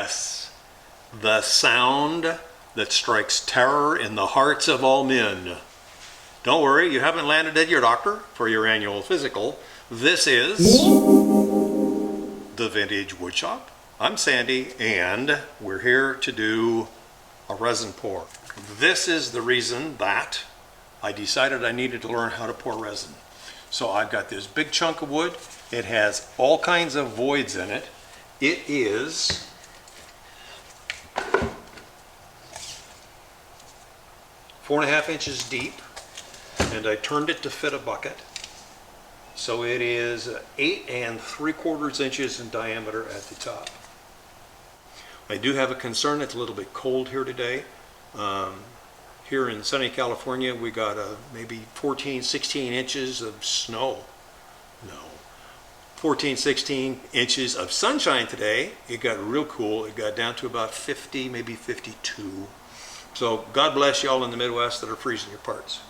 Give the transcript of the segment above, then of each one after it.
Yes, the sound that strikes terror in the hearts of all men. Don't worry, you haven't landed at your doctor for your annual physical. This is the Vintage Woodshop. I'm Sandy, and we're here to do a resin pour. This is the reason that I decided I needed to learn how to pour resin. So I've got this big chunk of wood. It has all kinds of voids in it. It is 4.5 inches deep, and I turned it to fit a bucket. So it is 8 3/4 inches in diameter at the top. I do have a concern. It's a little bit cold here today. Here in sunny California, we got maybe 14, 16 inches of snow. No, 14, 16 inches of sunshine today. It got real cool. It got down to about 50, maybe 52. So God bless y'all in the Midwest that are freezing your parts.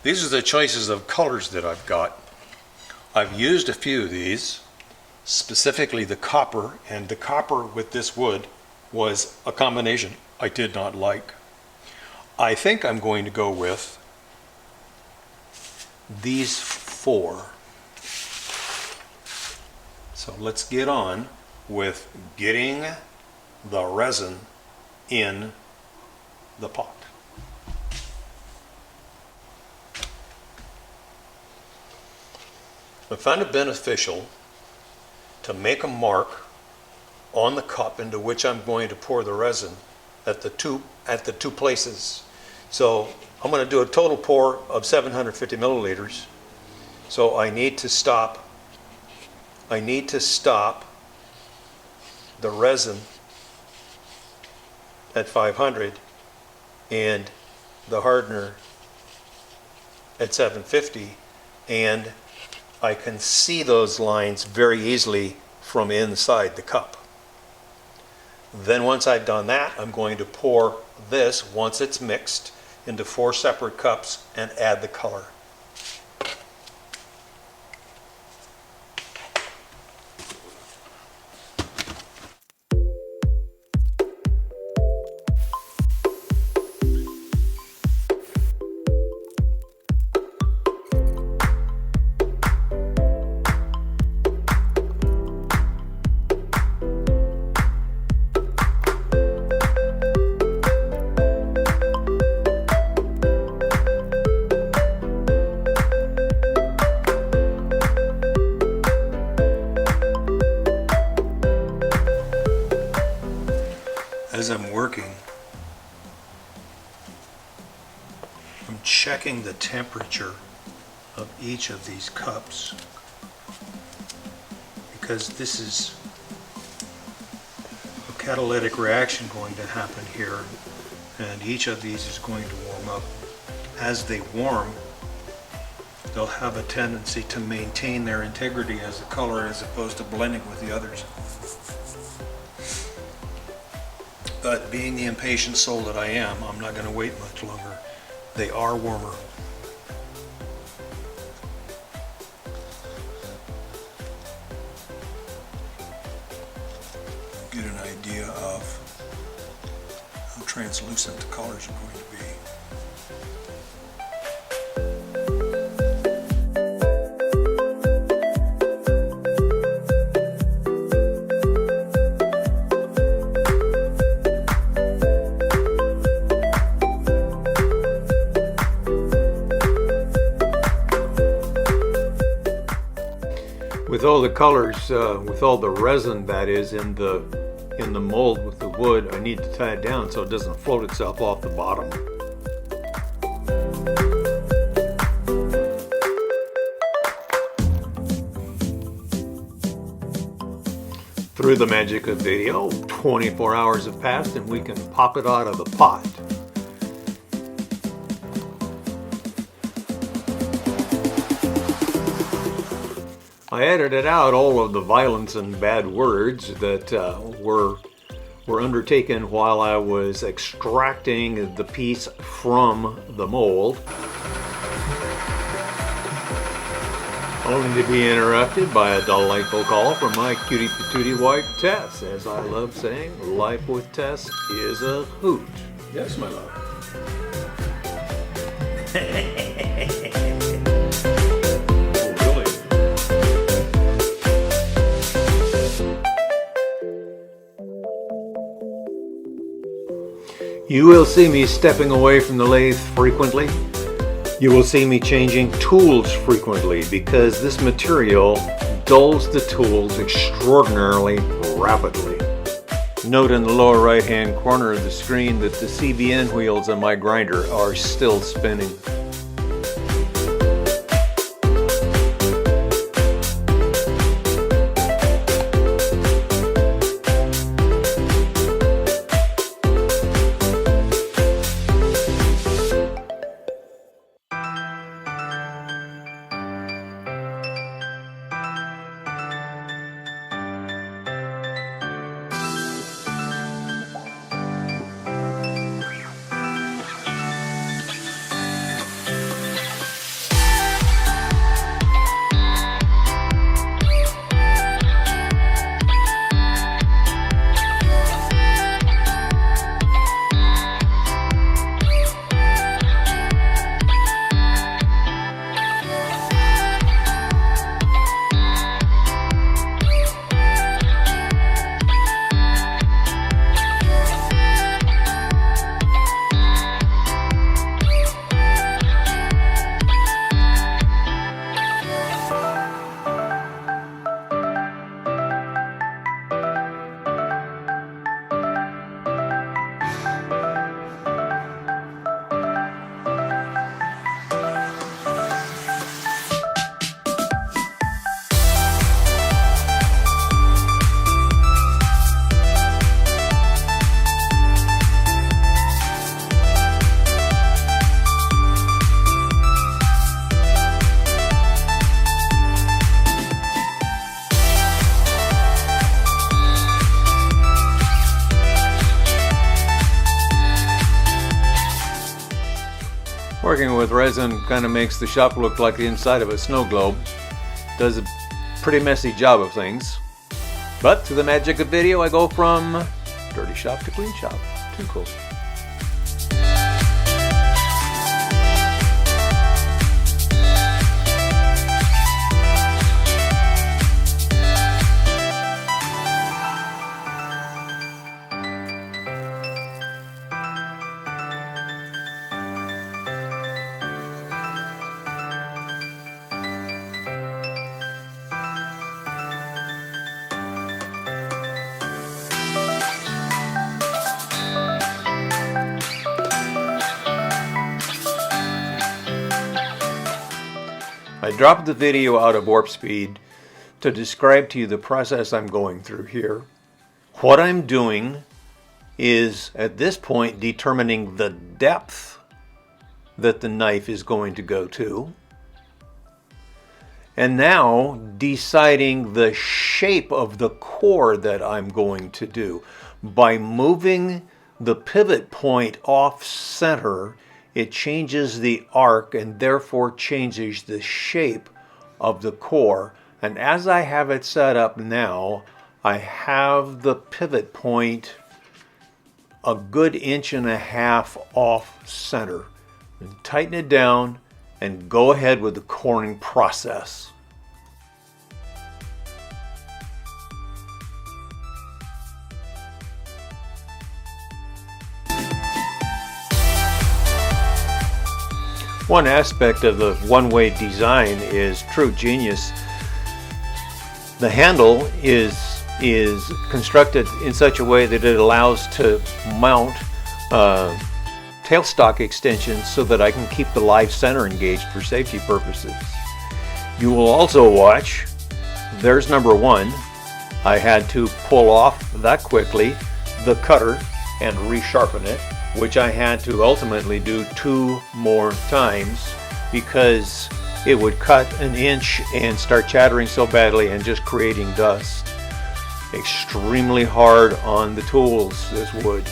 These are the choices of colors that I've got. I've used a few of these, specifically the copper, and the copper with this wood was a combination I did not like. I think I'm going to go with these 4. So let's get on with getting the resin in the pot. I found it beneficial to make a mark on the cup into which I'm going to pour the resin at the two places. So I'm going to do a total pour of 750 milliliters. So I need to stop the resin at 500 and the hardener at 750, and I can see those lines very easily from inside the cup. Then once I've done that, I'm going to pour this, once it's mixed, into 4 separate cups and add the color. As I'm working, I'm checking the temperature of each of these cups, because this is a catalytic reaction going to happen here, and each of these is going to warm up. As they warm, they'll have a tendency to maintain their integrity as a color as opposed to blending with the others. But being the impatient soul that I am, I'm not going to wait much longer. They are warmer. Get an idea of how translucent the colors are going to be. With all the colors, with all the resin that is in the mold with the wood, I need to tie it down so it doesn't float itself off the bottom. Through the magic of video, 24 hours have passed and we can pop it out of the pot. I edited out all of the violence and bad words that were undertaken while I was extracting the piece from the mold. Only to be interrupted by a delightful call from my cutie patootie wife, Tess. As I love saying, life with Tess is a hoot. Yes, my love. Oh, really? You will see me stepping away from the lathe frequently. You will see me changing tools frequently because this material dulls the tools extraordinarily rapidly. Note in the lower right hand corner of the screen that the CVN wheels on my grinder are still spinning. Working with resin kind of makes the shop look like the inside of a snow globe. Does a pretty messy job of things. But through the magic of video, I go from dirty shop to clean shop. Too cool. I dropped the video out of warp speed to describe to you the process I'm going through here. What I'm doing is, at this point, determining the depth that the knife is going to go to, and now deciding the shape of the core that I'm going to do. By moving the pivot point off center, it changes the arc and therefore changes the shape of the core. And as I have it set up now, I have the pivot point a good 1.5 inches off center. And tighten it down and go ahead with the coring process. One aspect of the one-way design is true genius. The handle is constructed in such a way that it allows to mount tailstock extensions so that I can keep the live center engaged for safety purposes. You will also watch, there's number one. I had to pull off that quickly the cutter and resharpen it, which I had to ultimately do 2 more times because it would cut 1 inch and start chattering so badly and just creating dust. Extremely hard on the tools, this wood.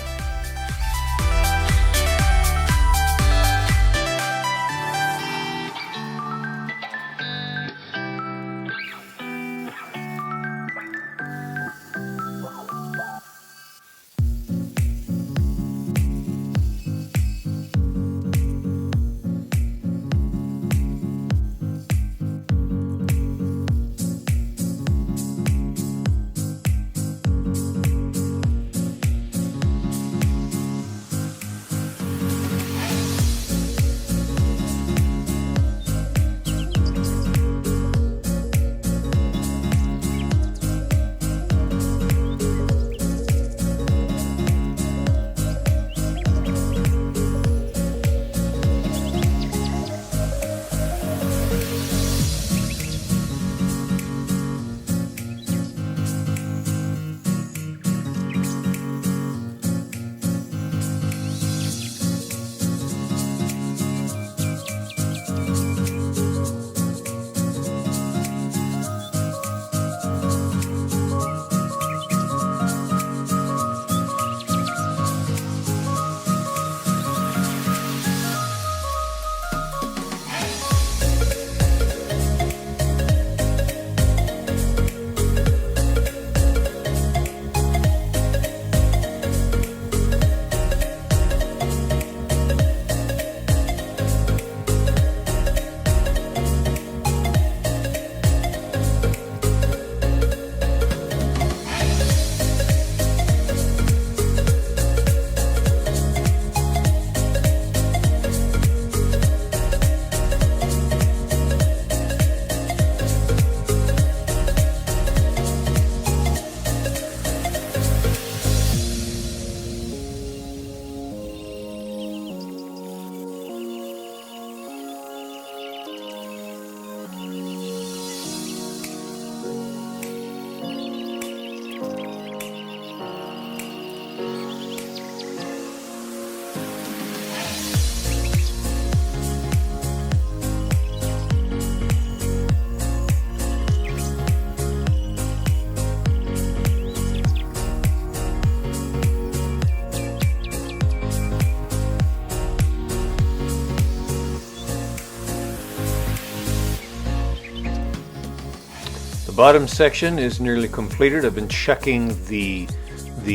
bottom section is nearly completed. I've been checking the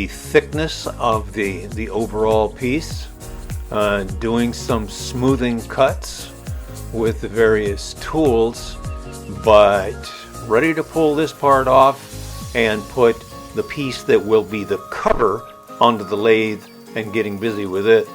thickness of the overall piece, doing some smoothing cuts with the various tools, but ready to pull this part off and put the piece that will be the cover onto the lathe and getting busy with it.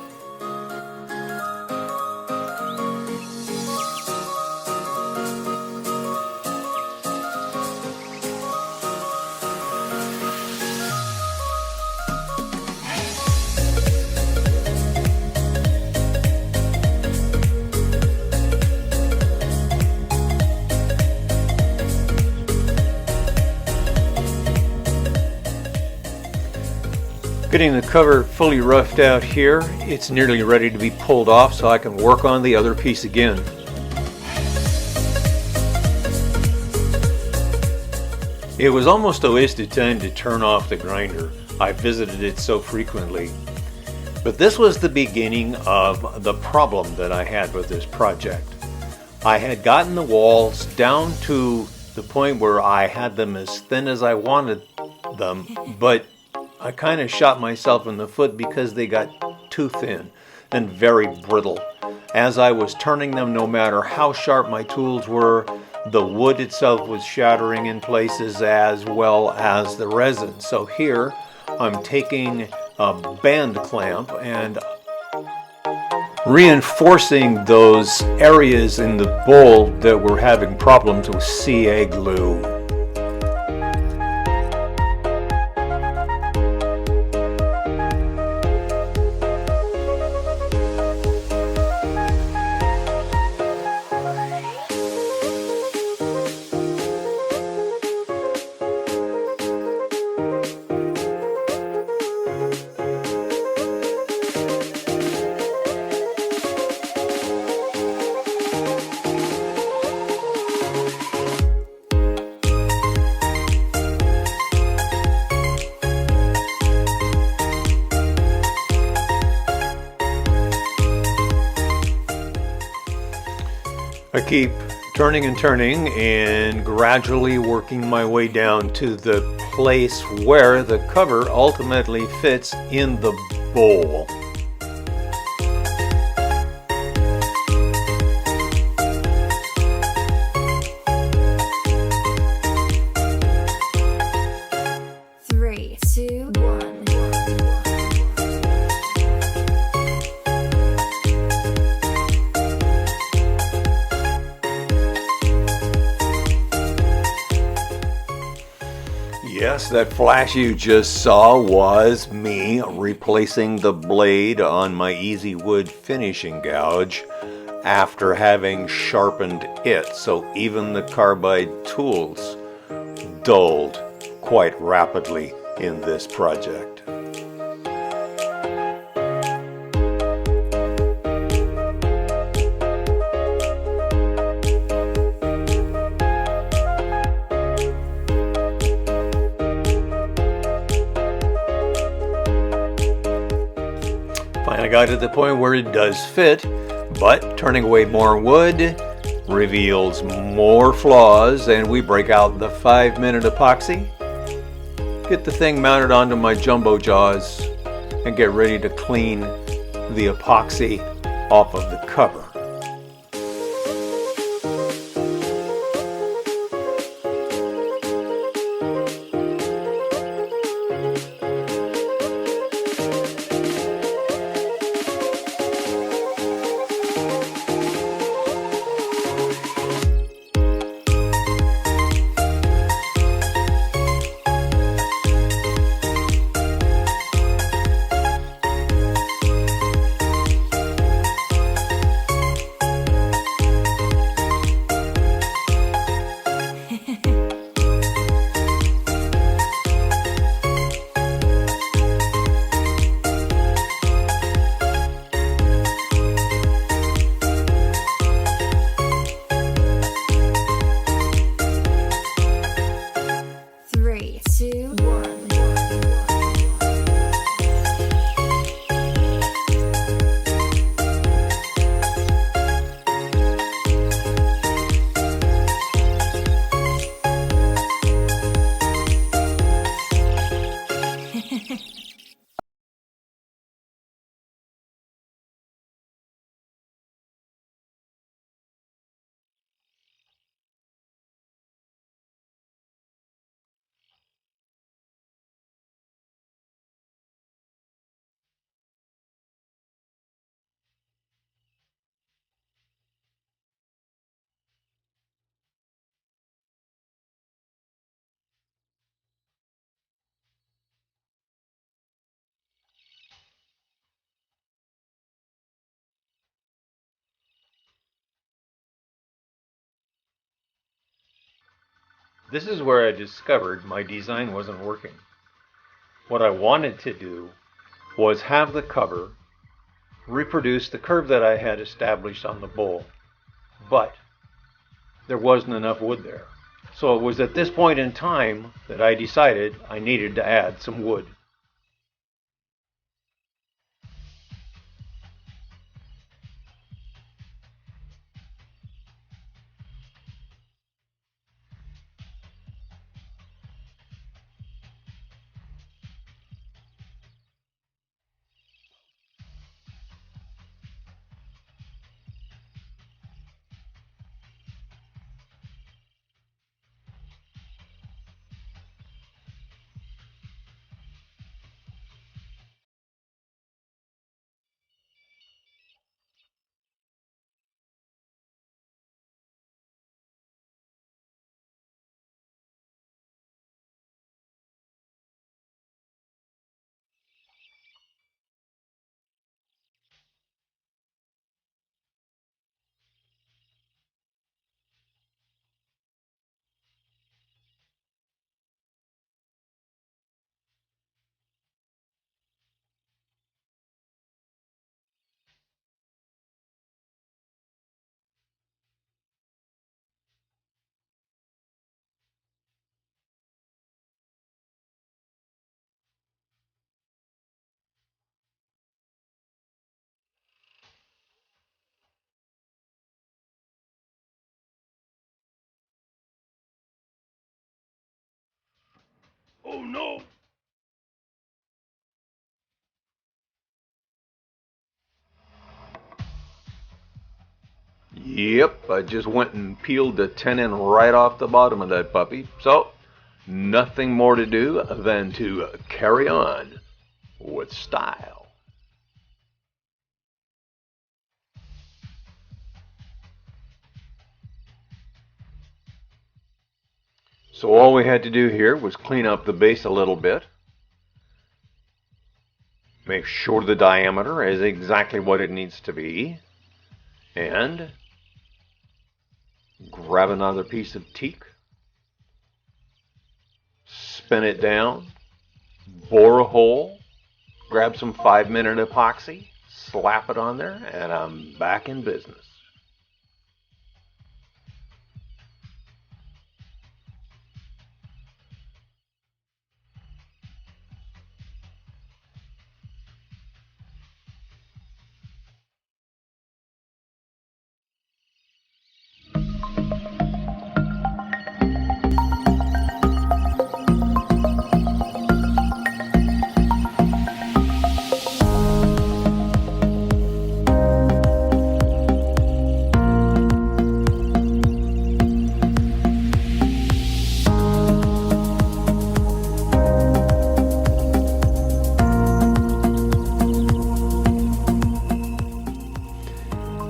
Getting the cover fully roughed out here, it's nearly ready to be pulled off so I can work on the other piece again. It was almost a waste of time to turn off the grinder. I visited it so frequently. But this was the beginning of the problem that I had with this project. I had gotten the walls down to the point where I had them as thin as I wanted them, but I kind of shot myself in the foot because they got too thin and very brittle. As I was turning them, no matter how sharp my tools were, the wood itself was shattering in places as well as the resin. So here I'm taking a band clamp and reinforcing those areas in the bowl that were having problems with CA glue. I keep turning and turning and gradually working my way down to the place where the cover ultimately fits in the bowl. Three, two, one. Yes, that flash you just saw was me replacing the blade on my Easy Wood finishing gouge after having sharpened it, so even the carbide tools dulled quite rapidly in this project. I got to the point where it does fit, but turning away more wood reveals more flaws, and we break out the 5-minute epoxy, get the thing mounted onto my jumbo jaws, and get ready to clean the epoxy off of the cover. This is where I discovered my design wasn't working. What I wanted to do was have the cover reproduce the curve that I had established on the bowl, but there wasn't enough wood there. So it was at this point in time that I decided I needed to add some wood. Oh no! Yep, I just went and peeled the tenon right off the bottom of that puppy. So, nothing more to do than to carry on with style. So all we had to do here was clean up the base a little bit. Make sure the diameter is exactly what it needs to be. And grab another piece of teak, spin it down, bore a hole, grab some 5-minute epoxy, slap it on there, and I'm back in business.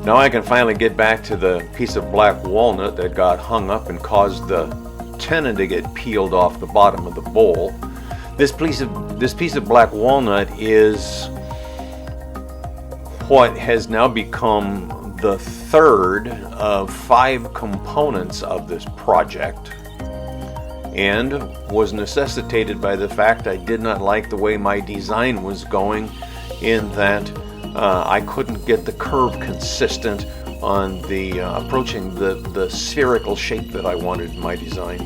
Now I can finally get back to the piece of black walnut that got hung up and caused the tenon to get peeled off the bottom of the bowl. This piece of black walnut is what has now become the third of 5 components of this project, and was necessitated by the fact I did not like the way my design was going, in that I couldn't get the curve consistent on the approaching the spherical shape that I wanted in my design.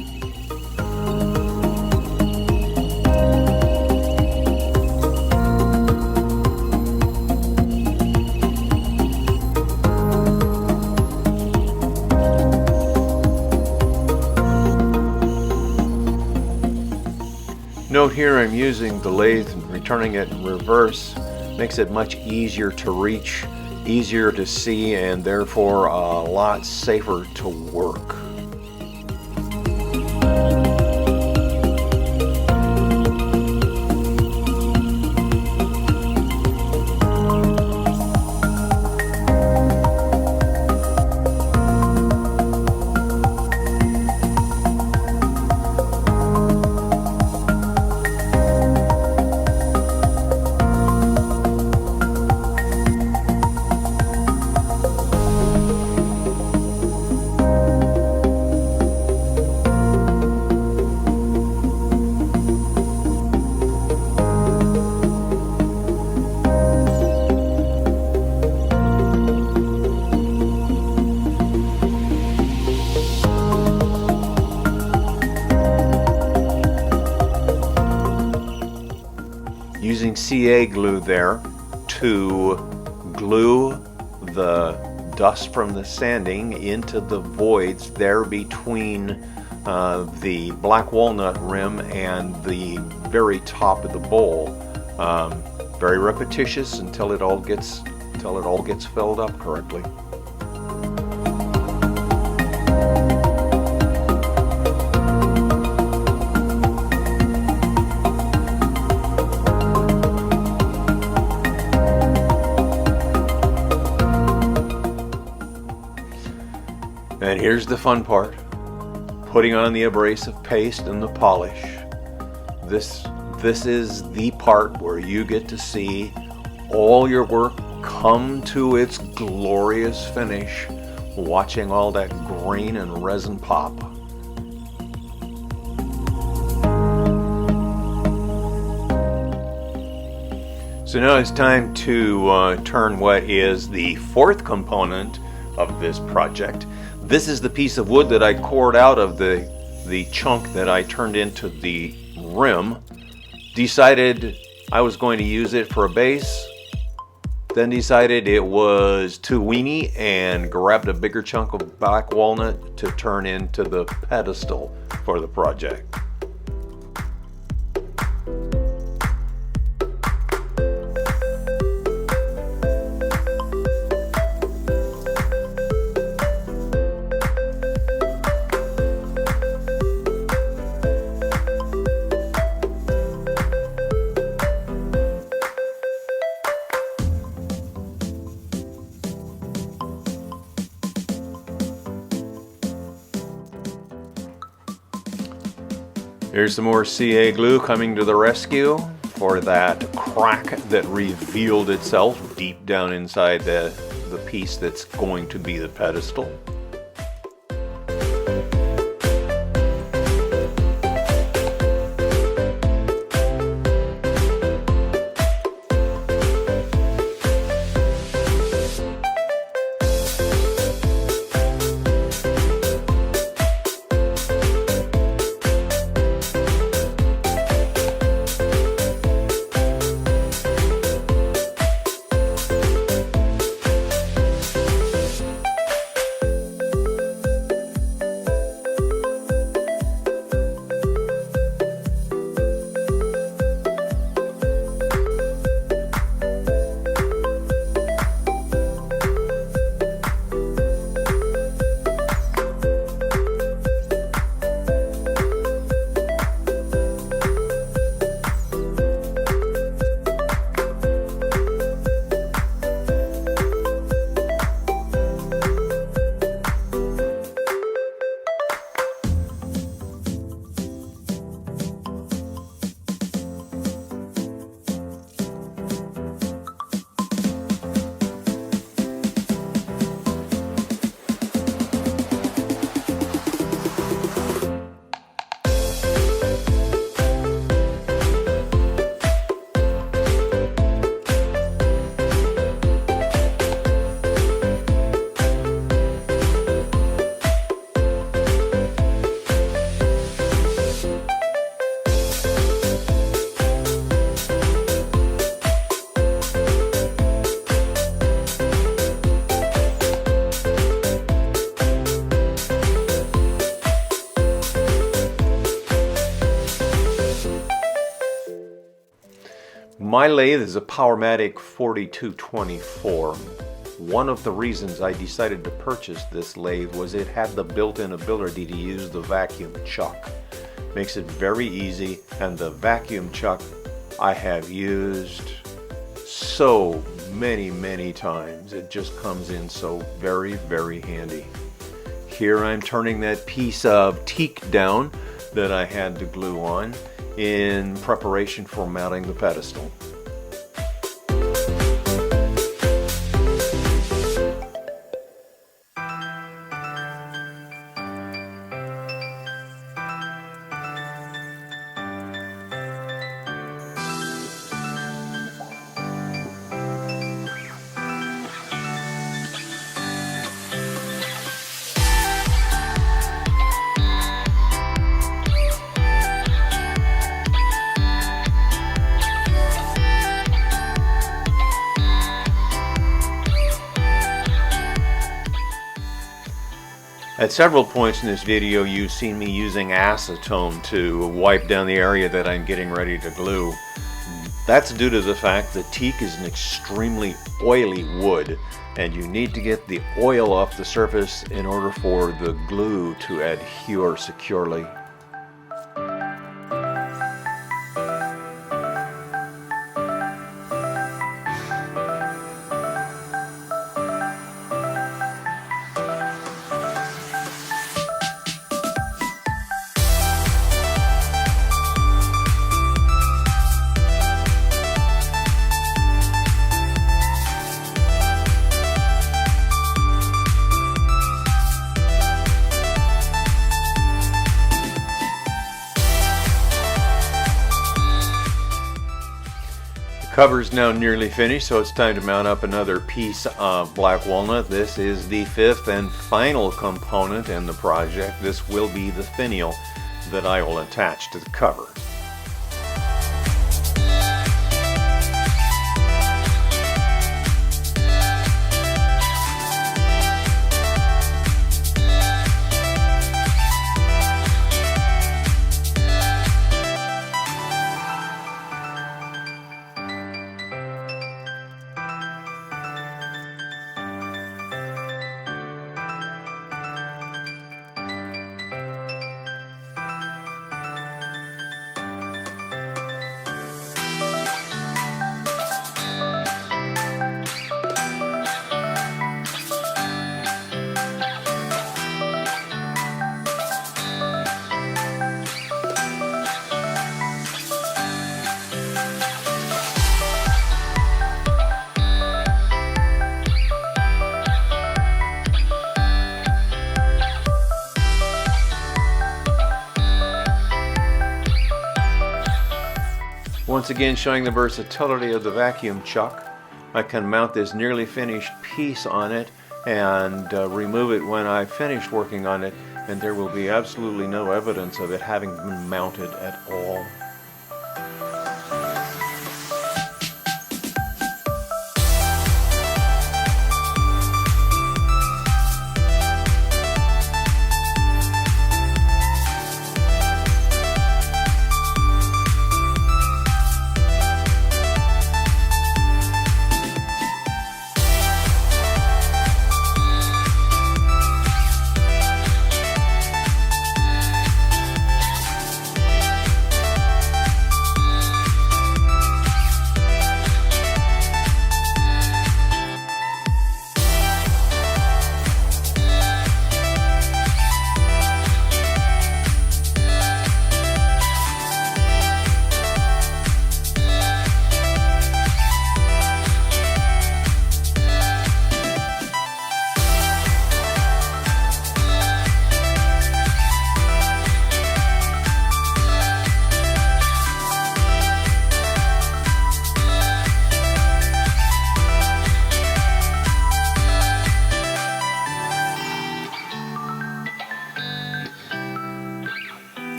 Note here I'm using the lathe and returning it in reverse. Makes it much easier to reach, easier to see, and therefore a lot safer to work. CA glue there to glue the dust from the sanding into the voids there between the black walnut rim and the very top of the bowl. Very repetitious until it all gets filled up correctly. And here's the fun part, putting on the abrasive paste and the polish. This is the part where you get to see all your work come to its glorious finish, watching all that grain and resin pop. So now it's time to turn what is the fourth component of this project. This is the piece of wood that I cored out of the chunk that I turned into the rim. Decided I was going to use it for a base, then decided it was too weeny and grabbed a bigger chunk of black walnut to turn into the pedestal for the project. Here's some more CA glue coming to the rescue for that crack that revealed itself deep down inside the piece that's going to be the pedestal. My lathe is a Powermatic 4224. One of the reasons I decided to purchase this lathe was it had the built-in ability to use the vacuum chuck. Makes it very easy, and the vacuum chuck I have used so many times. It just comes in so very handy. Here I'm turning that piece of teak down that I had to glue on in preparation for mounting the pedestal. At several points in this video, you've seen me using acetone to wipe down the area that I'm getting ready to glue. That's due to the fact that teak is an extremely oily wood, and you need to get the oil off the surface in order for the glue to adhere securely. Cover's now nearly finished, so it's time to mount up another piece of black walnut. This is the fifth and final component in the project. This will be the finial that I will attach to the cover. Once again, showing the versatility of the vacuum chuck. I can mount this nearly finished piece on it and remove it when I finish working on it, and there will be absolutely no evidence of it having been mounted at all.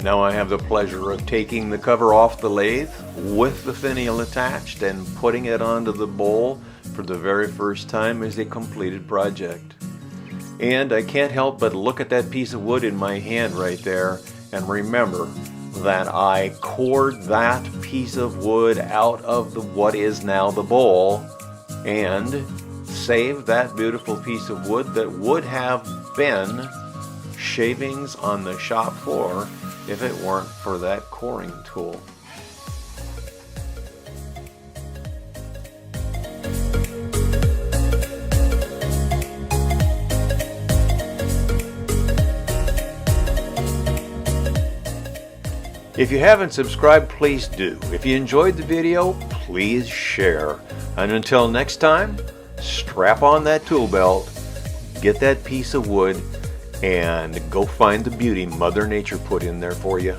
Now I have the pleasure of taking the cover off the lathe with the finial attached and putting it onto the bowl for the very first time as a completed project. And I can't help but look at that piece of wood in my hand right there and remember that I cored that piece of wood out of what is now the bowl and saved that beautiful piece of wood that would have been shavings on the shop floor if it weren't for that coring tool. If you haven't subscribed, please do. If you enjoyed the video, please share. And until next time, strap on that tool belt, get that piece of wood, and go find the beauty Mother Nature put in there for you.